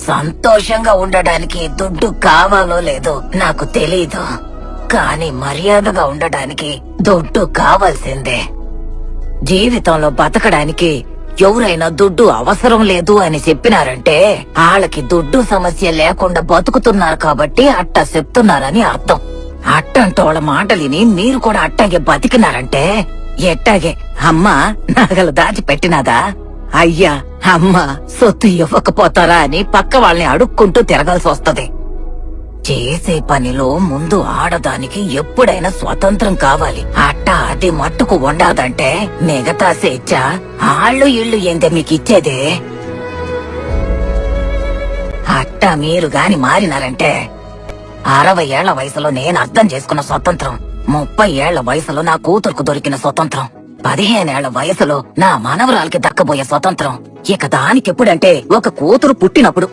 సంతోషంగా ఉండడానికి దుడ్డు కావాలో లేదో నాకు తెలీదు, కానీ మర్యాదగా ఉండడానికి దుడ్డు కావాల్సిందే. జీవితంలో బతకడానికి ఎవరైనా దుడ్డు అవసరం లేదు అని చెప్పినారంటే వాళ్ళకి దుడ్డు సమస్య లేకుండా బతుకుతున్నారు కాబట్టి అట్ట చెప్తున్నారని అర్థం. అట్టంటోళ్ళ మాటలిని మీరు కూడా అట్టాగే బతికినారంటే ఎట్టాగే అమ్మా నగలు దాచిపెట్టినాదా, అయ్యా అమ్మ సొత్తు ఇవ్వకపోతారా అని పక్క వాళ్ళని అడుక్కుంటూ తిరగాల్సి వస్తది. చేసే పనిలో ముందు ఆడదానికి ఎప్పుడైనా స్వతంత్రం కావాలి. అట్ట అది మట్టుకు ఉండాదంటే మిగతా స్వేచ్ఛ ఆళ్ళు ఇళ్ళు ఏందే మీకు ఇచ్చేదే. అట్ట మీరు గాని మారినారంటే 60 ఏళ్ల వయసులో నేను అర్థం చేసుకున్న స్వతంత్రం, 30 ఏళ్ల వయసులో నా కూతురుకు దొరికిన స్వతంత్రం, 15 ఏళ్ల వయసులో నా మనవరాలకి దక్కబోయే స్వతంత్రం, ఇక దానికెప్పుడంటే ఒక కూతురు పుట్టినప్పుడు